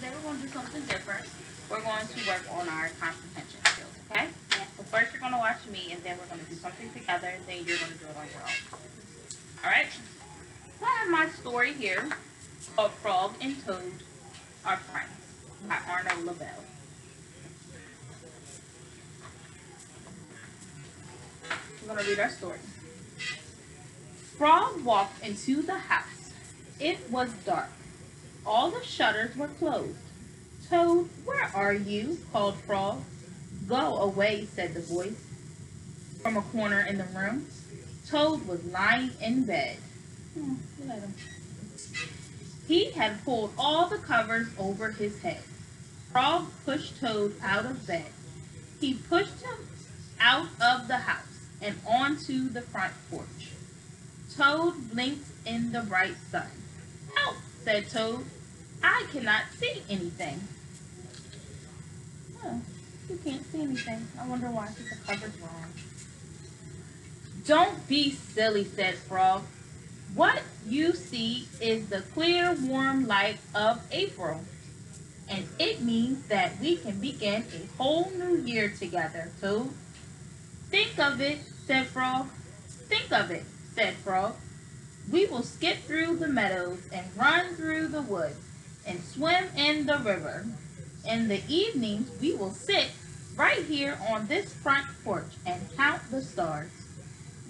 today we're going to do something different. We're going to work on our comprehension skills, okay? Yeah. So first you're going to watch me, and then we're going to do something together, then you're going to do it on your own. Alright? So I have my story here called Frog and Toad Are Friends by Arno LaBelle. We're going to read our story. Frog walked into the house. It was dark. All the shutters were closed. Toad, where are you? Called Frog. Go away, said the voice from a corner in the room. Toad was lying in bed. Look at him. He had pulled all the covers over his head. Frog pushed Toad out of bed. He pushed him out of the house and onto the front porch. Toad blinked in the bright sun. Help, said Toad. I cannot see anything. Oh, you can't see anything. I wonder why, because the cover's wrong. Don't be silly, said Frog. What you see is the clear, warm light of April. And it means that we can begin a whole new year together, Toad. Think of it, said Frog. Think of it, said Frog. We will skip through the meadows and run through the woods and swim in the river. In the evenings, we will sit right here on this front porch and count the stars.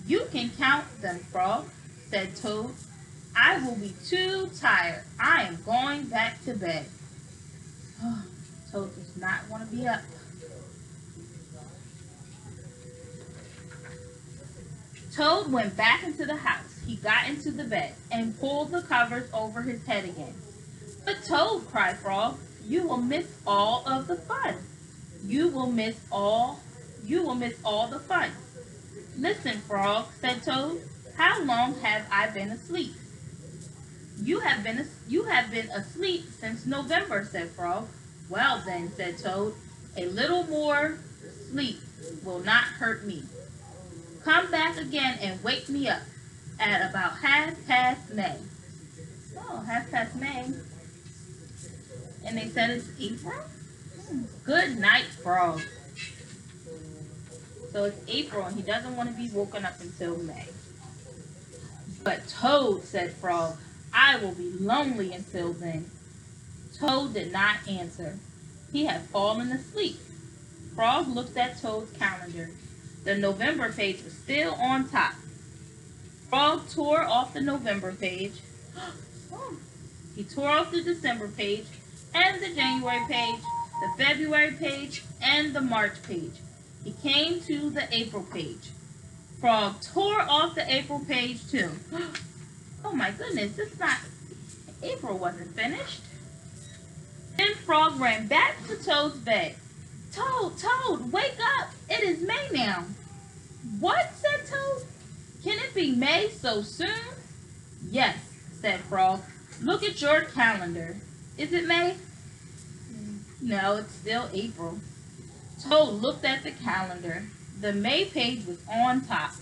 You can count them, Frog, said Toad. I will be too tired. I am going back to bed. Oh, Toad does not want to be up. Toad went back into the house. He got into the bed and pulled the covers over his head again. But Toad, cried Frog, you will miss all of the fun. You will miss all the fun. Listen, Frog, said Toad. How long have I been asleep? You have been asleep since November, said Frog. Well then, said Toad, a little more sleep will not hurt me. Come back again and wake me up at about 1/2 May. Oh, 1/2 May. And they said it's April? Good night, Frog. So it's April and he doesn't want to be woken up until May. But Toad, said Frog, I will be lonely until then. Toad did not answer. He had fallen asleep. Frog looked at Toad's calendar. The November page was still on top. Frog tore off the November page. He tore off the December page and the January page, the February page, and the March page. He came to the April page. Frog tore off the April page too. Oh my goodness, April wasn't finished. Then Frog ran back to Toad's bed. Toad, wake up! It is May now. What? Said Toad. Can it be May so soon? Yes, said Frog. Look at your calendar. Is it May? No, it's still April. Toad looked at the calendar. The May page was on top.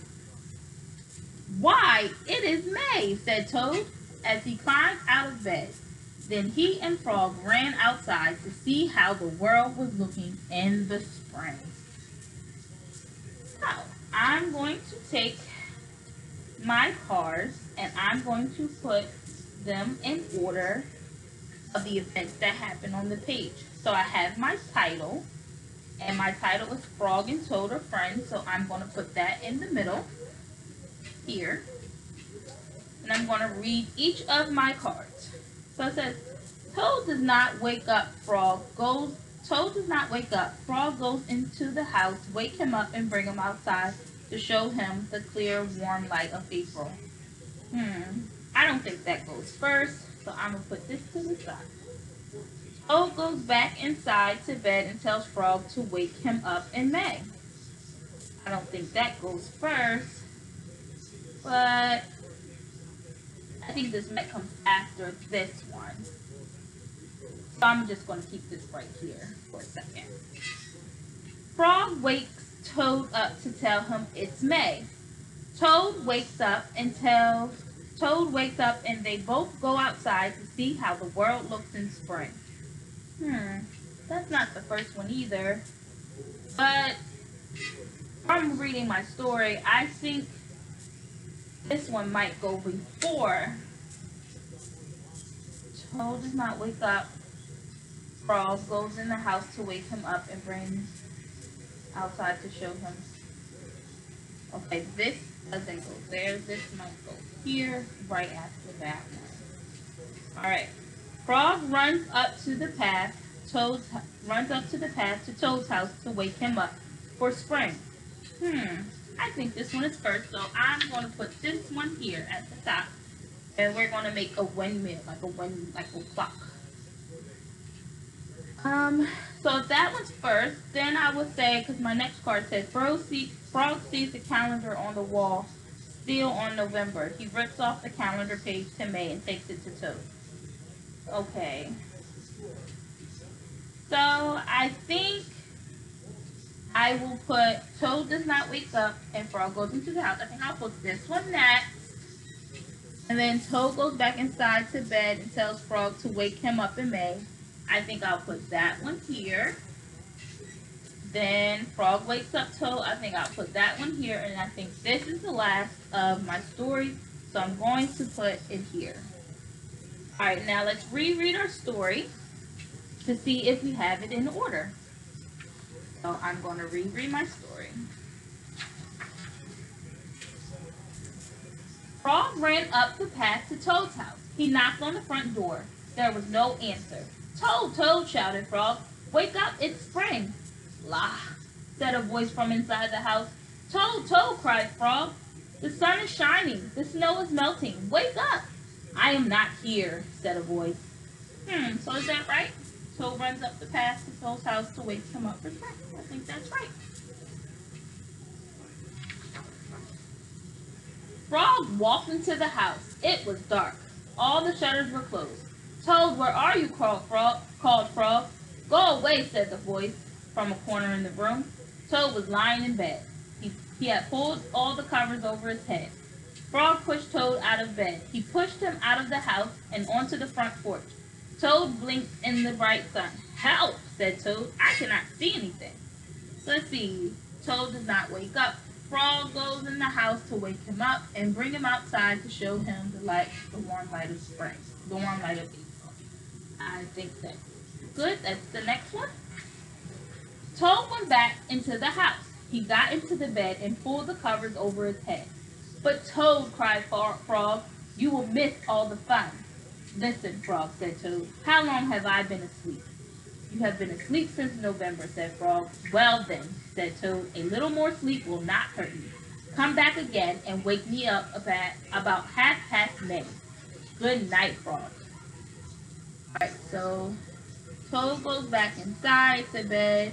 Why, it is May, said Toad as he climbed out of bed. Then he and Frog ran outside to see how the world was looking in the spring. So, I'm going to take my cards and I'm going to put them in order of the events that happen on the page. So I have my title, and my title is Frog and Toad Are Friends, so I'm going to put that in the middle here. And I'm going to read each of my cards. So it says, Toad does not wake up, Toad does not wake up. Frog goes into the house, wake him up and bring him outside to show him the clear, warm light of April. I don't think that goes first, so I'm going to put this to the side. Toad goes back inside to bed and tells Frog to wake him up in May. I don't think that goes first, but I think this might come after this one. So I'm just going to keep this right here for a second. Frog wakes Toad up to tell him it's May. Toad wakes up and they both go outside to see how the world looks in spring. That's not the first one either. But from reading my story, I think this one might go before. Toad does not wake up. Frog goes in the house to wake him up and brings outside to show him. Okay, this doesn't go there. This might go here right after that one. Alright. Frog runs up to the path. Runs up to the path to Toad's house to wake him up for spring. I think this one is first, so I'm going to put this one here at the top. And we're going to make a windmill, like a clock. So if that one's first, then I would say, because my next card says, Frog sees the calendar on the wall, still on November. He rips off the calendar page to May and takes it to Toad. Okay. So I think I will put Toad does not wake up and Frog goes into the house. I think I'll put this one next. And then Toad goes back inside to bed and tells Frog to wake him up in May. I think I'll put that one here. Then Frog wakes up Toad. I think I'll put that one here. And I think this is the last of my story. So I'm going to put it here. Alright, now let's reread our story to see if we have it in order. So I'm going to reread my story. Frog ran up the path to Toad's house. He knocked on the front door. There was no answer. Toad, Toad, shouted Frog. Wake up, it's spring. La, said a voice from inside the house. Toad, Toad, cried Frog. The sun is shining. The snow is melting. Wake up. I am not here, said a voice. So is that right? Toad runs up the path to Toad's house to wake him up for spring. I think that's right. Frog walked into the house. It was dark. All the shutters were closed. Toad, where are you? Called Frog. Go away, said the voice from a corner in the room. Toad was lying in bed. He had pulled all the covers over his head. Frog pushed Toad out of bed. He pushed him out of the house and onto the front porch. Toad blinked in the bright sun. Help, said Toad. I cannot see anything. Let's see. Toad does not wake up. Frog goes in the house to wake him up and bring him outside to show him the warm light of spring, the warm light of April. I think that's good. That's the next one. Toad went back into the house. He got into the bed and pulled the covers over his head. But Toad, cried Frog, you will miss all the fun. Listen, Frog, said Toad, how long have I been asleep? You have been asleep since November, said Frog. Well then, said Toad, a little more sleep will not hurt you. Come back again and wake me up about May. Good night, Frog. Alright, so Toad goes back inside to bed.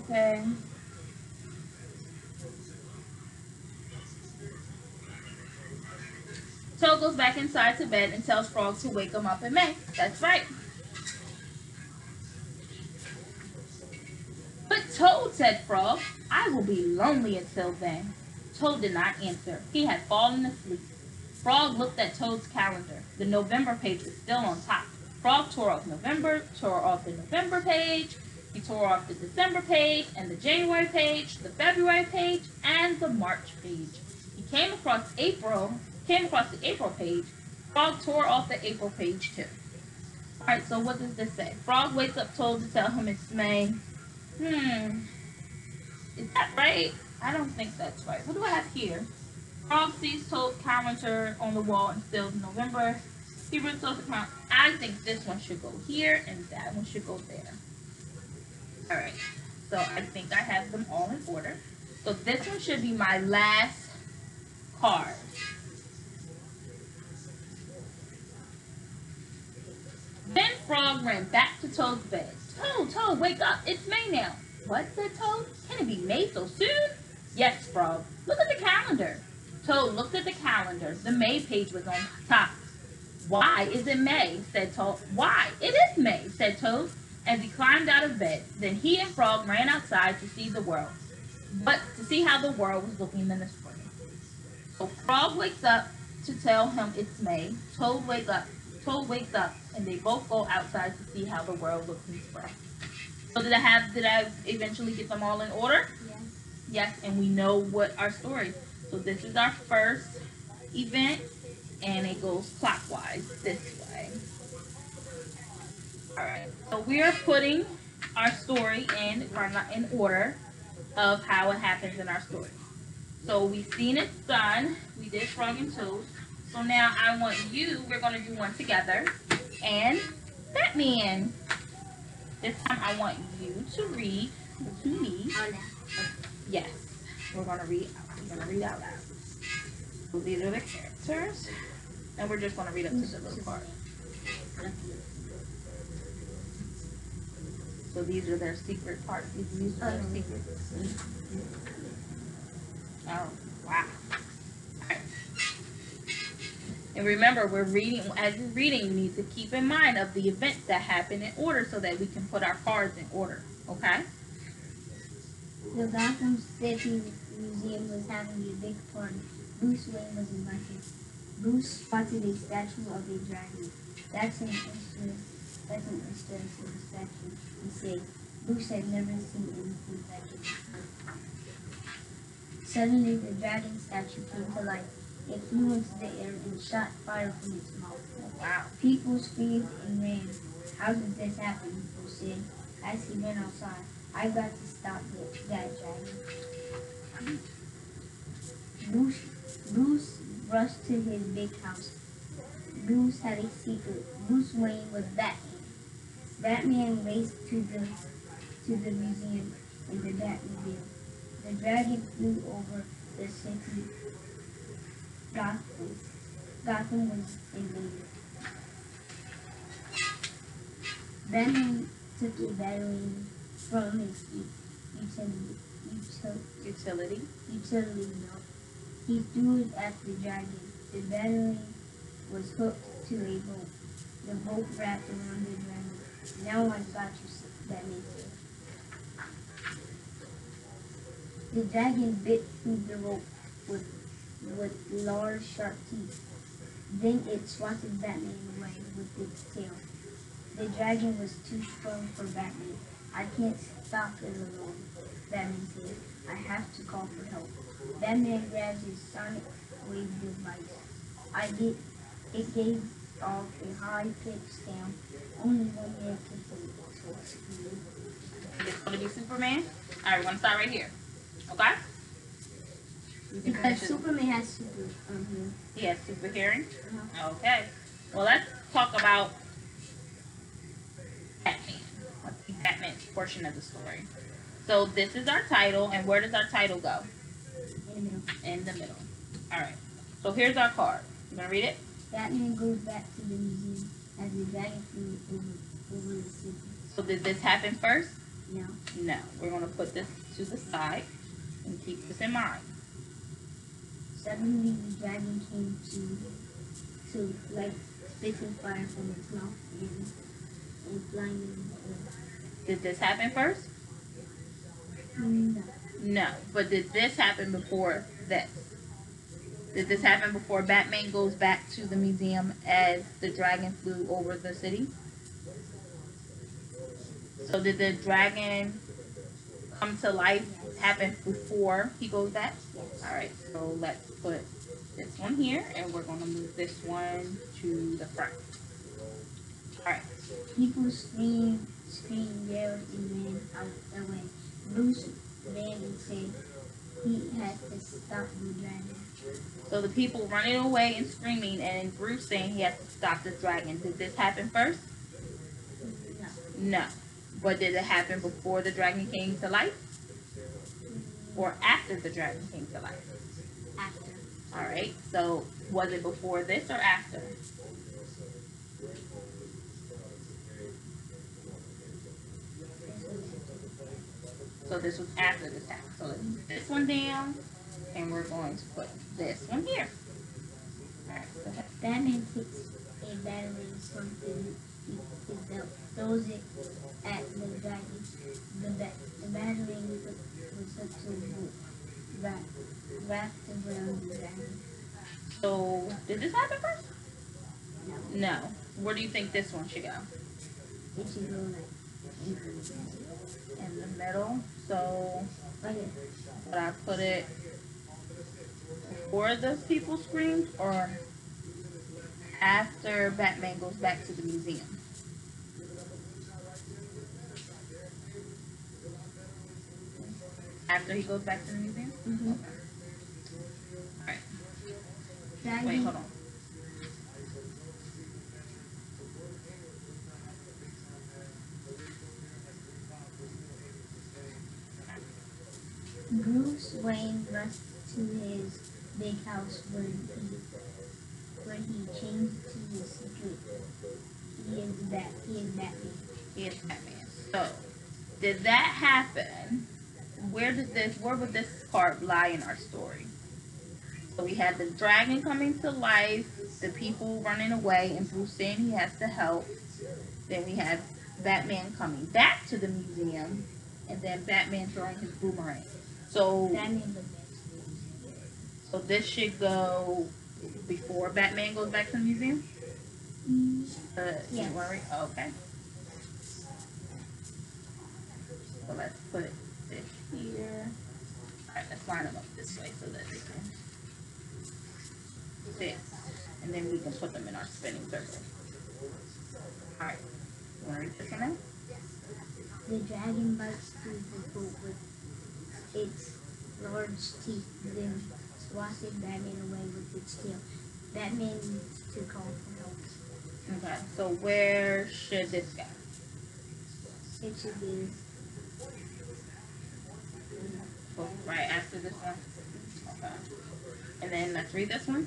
Okay. Toad goes back inside to bed and tells Frog to wake him up in May. That's right. But Toad, said Frog, I will be lonely until then. Toad did not answer. He had fallen asleep. Frog looked at Toad's calendar. The November page was still on top. Frog tore off the November page. He tore off the December page and the January page, the February page, and the March page. He came across the April page. Frog tore off the April page too. Alright, so what does this say? Frog wakes up Toad to tell him it's May. Is that right? I don't think that's right. What do I have here? Frog sees Toad's calendar on the wall and still in November. He rips off the calendar. I think this one should go here and that one should go there. Alright, so I think I have them all in order. So this one should be my last card. Then Frog ran back to Toad's bed. Toad, wake up. It's May now. What, said Toad? Can it be May so soon? Yes, Frog. Look at the calendar. Toad looked at the calendar. The May page was on top. Why is it May? Said Toad. Why? It is May, said Toad, as he climbed out of bed. Then he and Frog ran outside to see the world, but to see how the world was looking in the spring. So Frog wakes up to tell him it's May. Toad wakes up. Toad wakes up, and they both go outside to see how the world looks in spring. So did I eventually get them all in order? Yes. Yes, and we know what our story is. So this is our first event, and it goes clockwise this way. All right. So we are putting our story in order of how it happens in our story. So we've seen it's done. We did Frog and Toad. So now I want you, we're going to do one together. And Batman. This time I want you to read to me. Yes. We're going to read out loud. So these are the characters. And we're just going to read up to the little part. So these are their secret parts. These are their secrets. Oh, wow. Right. And remember, we're reading, as you're reading, you need to keep in mind of the events that happen in order so that we can put our cards in order. Okay? The Gotham City Museum was having a big party. Bruce Wayne was invited. Bruce spotted a statue of a dragon. That's an interesting statue, he said. Bruce had never seen anything like it before. Suddenly, the dragon statue came to life. It flew into the air and shot fire from its mouth. Wow. People screamed and ran. How did this happen? Bruce said as he ran outside. I got to stop that dragon. Bruce rushed to his big house. Bruce had a secret. Bruce Wayne was Batman. Batman raced to the museum in the Batmobile. The dragon flew over the city. Gotham was invaded. Batman took a battering from his utility belt. He threw it at the dragon. The battering was hooked to a boat. The boat wrapped around the dragon. Now I got you, Batman said. The dragon bit through the rope with large, sharp teeth. Then it swatted Batman away with its tail. The dragon was too strong for Batman. I can't stop it alone, Batman said. I have to call for help. Batman grabbed his sonic wave device. It gave off a high-pitched sound. Only one man could hear it, so it screamed. It's going to be Superman. All right, we're going to start right here. Okay? Because Superman has super hearing. He has super hearing? Okay. Well, let's talk about Batman. Let's see Batman's portion of the story. So this is our title, and where does our title go? In the middle. In the middle. All right. So here's our card. You gonna read it? Batman goes back to the museum as the dragon flew over the city. So did this happen first? No. No. We're gonna put this to the side and keep this in mind. Suddenly the dragon came to like spitting fire from its mouth and flying in the air. Did this happen first? No. No. But did this happen before this? Did this happen before Batman goes back to the museum as the dragon flew over the city? So did the dragon come to life happen before he goes back? Yes. All right, so let's put this one here, and we're going to move this one to the front. All right. People screamed, yelled, and ran out away. Bruce ran and said he had to stop the dragon. So the people running away and screaming, and Bruce saying he has to stop the dragon. Did this happen first? No. No. But did it happen before the dragon came to life? Or after the dragon came to life? After. All right. So was it before this or after? So this was after this happened. So let's put this one down, and we're going to put this one here. All right. Go ahead. Batman takes a battering from his belt, throws it at the dragon. The battering was hooked to a boat wrapped around the dragon. So, did this happen first? No. No. Where do you think this one should go? It should go like In the middle. So, right here. would I put it before the people screamed or after Batman goes back to the museum? After he goes back to the museum? Mm-hmm. Okay. Alright. Dragon, Wait, hold on. Bruce Wayne rushed to his big house where he changed to his secret. He is Batman. He is Batman. So, did that happen? Where would this part lie in our story? So we had the dragon coming to life, the people running away, and Bruce saying he has to help. Then we had Batman coming back to the museum, and then Batman throwing his boomerang. So, Batman was so this should go before Batman goes back to the museum? Yes. Okay. So let's put this here. Alright, let's line them up this way so that they can fit. And then we can put them in our spinning circle. Alright. You want to read this one out? The dragon bites through the boat with its large teeth, then swatted Batman away with its tail. Batman needs to call for help. Okay, so where should this go? It should be Oh, right after this one? Okay. And then let's read this one.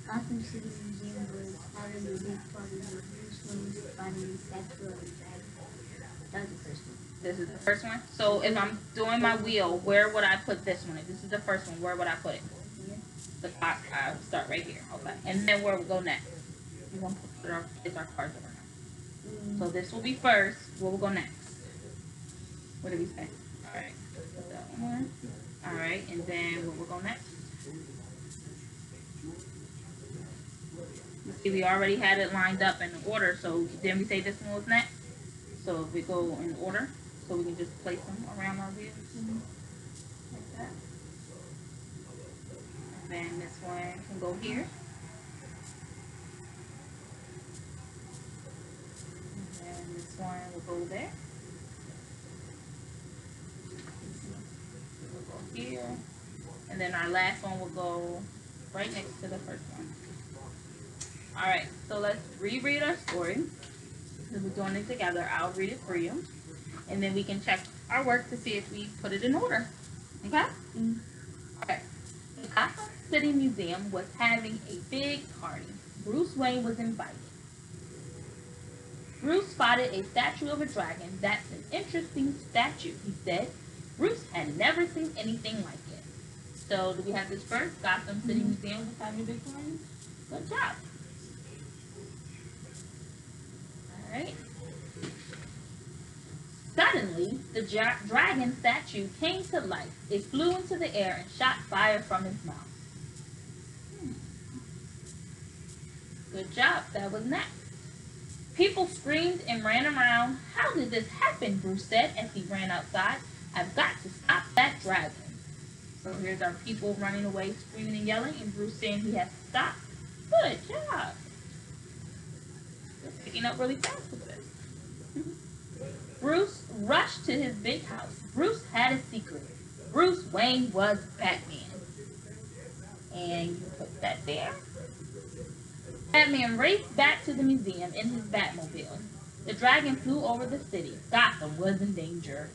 Gotham City Museum was having a big party with Bruce Wayne's finding the statue of the dragon. That was the first one. This is the first one. So if I'm doing my wheel, where would I put this one? If this is the first one, where would I put it? Here. The clock. I'll start right here. Okay. And then where we go next? We're gonna put our cards over now. So this will be first. Where we'll go next? What did we say? All right. Put that one. All right. And then where we'll go next? You see, we already had it lined up in order. So then we say this one was next. So if we go in order, so we can just place them around our wheels. Like that. And then this one can go here. And then this one will go there. We'll go here. And then our last one will go right next to the first one. Alright, so let's reread our story. We're doing it together. I'll read it for you. And then we can check our work to see if we put it in order. Okay? Okay. The Gotham City Museum was having a big party. Bruce Wayne was invited. Bruce spotted a statue of a dragon. That's an interesting statue, he said. Bruce had never seen anything like it. So, do we have this first? Gotham City Museum was having a big party? Good job. Alright. Suddenly, the dragon statue came to life. It flew into the air and shot fire from its mouth. Good job. That was next. People screamed and ran around. How did this happen? Bruce said as he ran outside. I've got to stop that dragon. So here's our people running away, screaming and yelling, and Bruce saying he has to stop. Good job. You're picking up really fast with this. Bruce rushed to his big house. Bruce had a secret. Bruce Wayne was Batman. And you put that there. Batman raced back to the museum in his Batmobile. The dragon flew over the city. Gotham was in danger.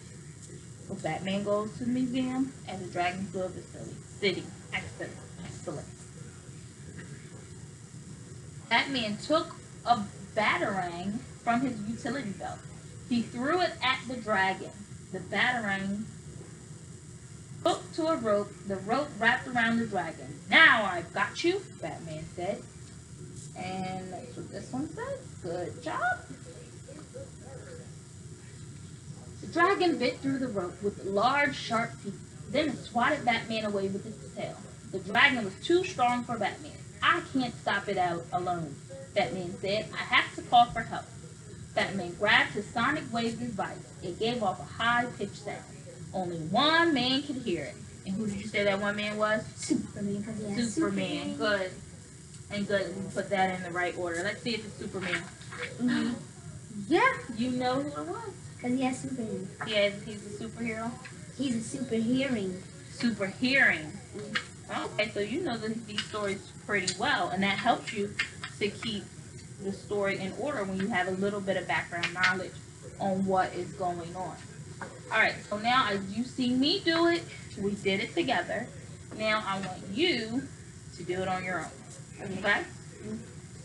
So Batman goes to the museum and the dragon flew over the city. Excellent. Excellent. Batman took a batarang from his utility belt. He threw it at the dragon. The batarang hooked to a rope. The rope wrapped around the dragon. Now I've got you, Batman said. And that's what this one says. Good job. The dragon bit through the rope with large, sharp teeth. Then it swatted Batman away with its tail. The dragon was too strong for Batman. I can't stop it out alone, Batman said. I have to call for help. Batman grabbed his sonic wave device. It gave off a high-pitched sound. Only one man could hear it. And who did you say that one man was? Superman, because he has Superman. Good. And good. We put that in the right order. Let's see if it's Superman. Mm-hmm. Yeah. You know who it was. Because he has Superman. He's a superhero? He's a super hearing. Super hearing. Okay, so you know these stories pretty well, and that helps you to keep the story in order when you have a little bit of background knowledge on what is going on. Alright, so now as you see me do it, we did it together. Now I want you to do it on your own. Okay?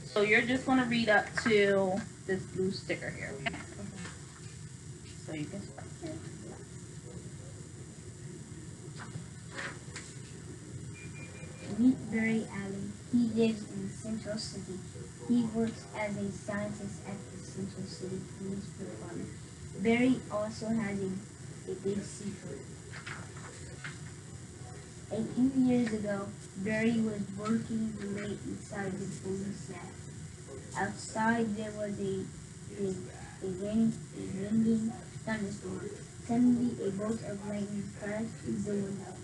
So you're just going to read up to this blue sticker here. Okay? So you can start here. Meet Barry Allen. He lives in Central City. He works as a scientist at the Central City Police Department. Barry also has a big secret. A few years ago, Barry was working late inside the police lab. Outside there was a ringing thunderstorm. Suddenly a bolt of lightning crashed through the window.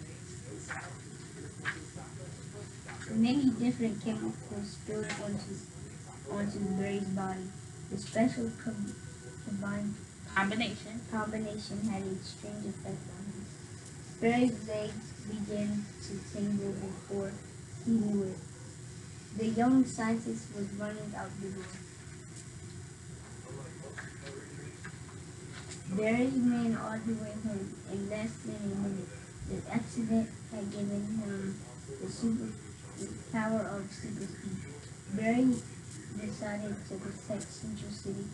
Many different chemicals spilled onto Barry's body. The special Combination had a strange effect on him. Barry's legs began to tingle before he knew it. The young scientist was running out the door. Barry ran all the way home in less than a minute. The accident had given him the power of super speed. Barry decided to protect Central City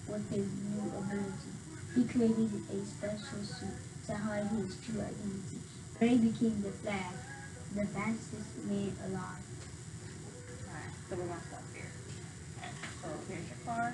with his new ability. He created a special suit to hide his true identity. Barry became the Flash, the fastest man alive. Alright, so we're going to stop here. So here's your card.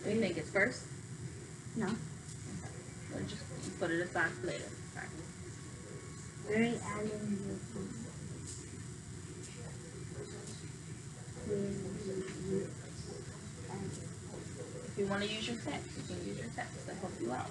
Do you think it's first? No. Okay. Or just you put it aside for later. Alright. Barry Allen If you want to use your text, you can use your text to help you out.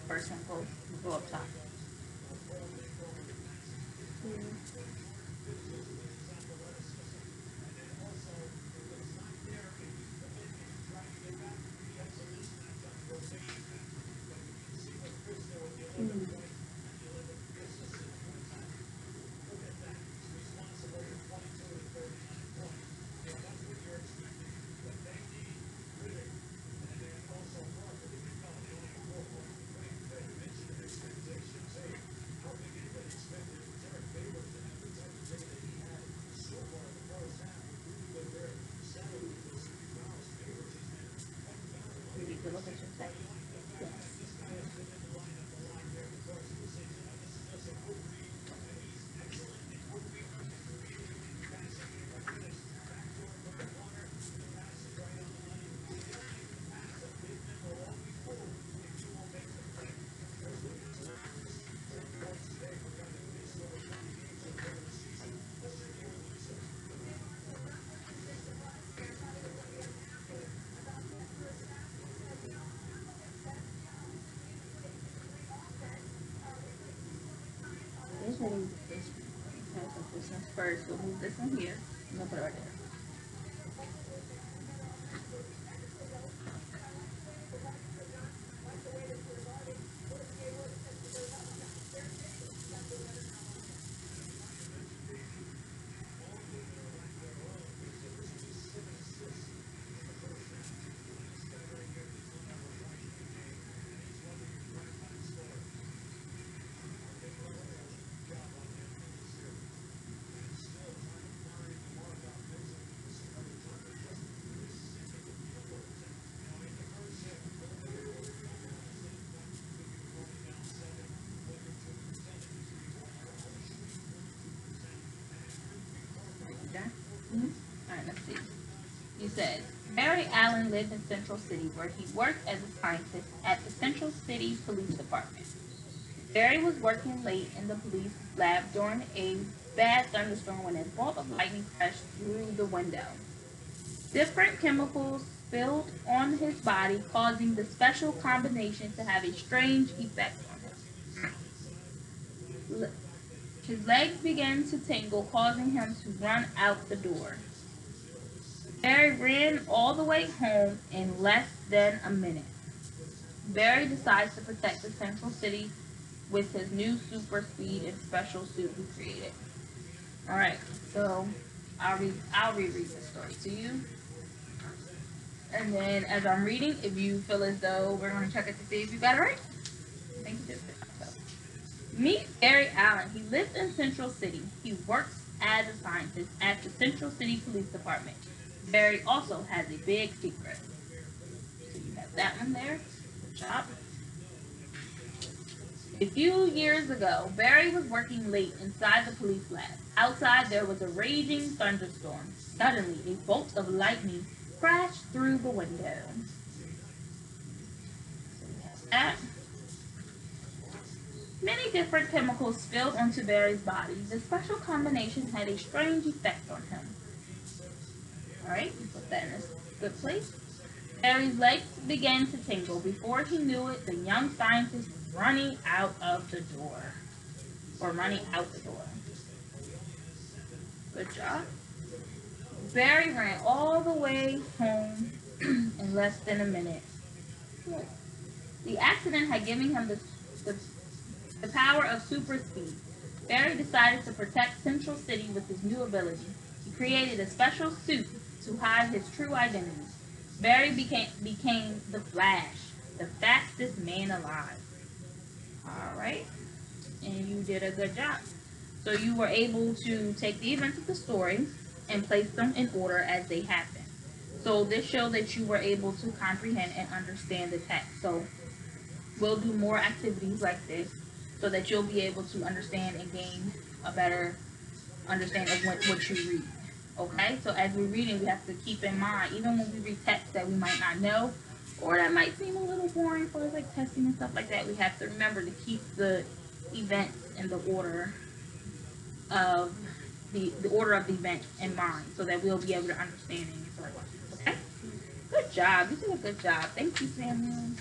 first one go up top. You need to look at your text. Yes. This one, this one's first. We'll move this one here. I'm gonna put it right there. Alright, let's see. You said, Barry Allen lived in Central City where he worked as a scientist at the Central City Police Department. Barry was working late in the police lab during a bad thunderstorm when a bolt of lightning crashed through the window. Different chemicals spilled on his body, causing the special combination to have a strange effect on him. His legs began to tingle, causing him to run out the door. Barry ran all the way home in less than a minute. Barry decides to protect the Central City with his new super speed and special suit he created. Alright, so I'll reread the story to you. And then as I'm reading, if you feel as though we're going to check it to see if you got it right, I think you did. Meet Barry Allen. He lives in Central City. He works as a scientist at the Central City Police Department. Barry also has a big secret. So you have that one there. Good job. A few years ago, Barry was working late inside the police lab. Outside, there was a raging thunderstorm. Suddenly, a bolt of lightning crashed through the window. So you have that. Many different chemicals spilled onto Barry's body. The special combination had a strange effect on him. Alright, put that in a good place. Barry's legs began to tingle. Before he knew it, the young scientist was running out of the door. Or running out the door. Good job. Barry ran all the way home in less than a minute. Good. The accident had given him the power of super speed. Barry decided to protect Central City with his new ability. He created a special suit to hide his true identity. Barry became the Flash, the fastest man alive. Alright, and you did a good job. So you were able to take the events of the story and place them in order as they happen. So this showed that you were able to comprehend and understand the text. So we'll do more activities like this so that you'll be able to understand and gain a better understanding of what you read. Okay? So as we're reading, we have to keep in mind, even when we read text that we might not know, or that might seem a little boring for us, like testing and stuff like that, we have to remember to keep the events in the order of the order of the event in mind, so that we'll be able to understand and answer our questions. Okay? Good job. You did a good job. Thank you, Samuel.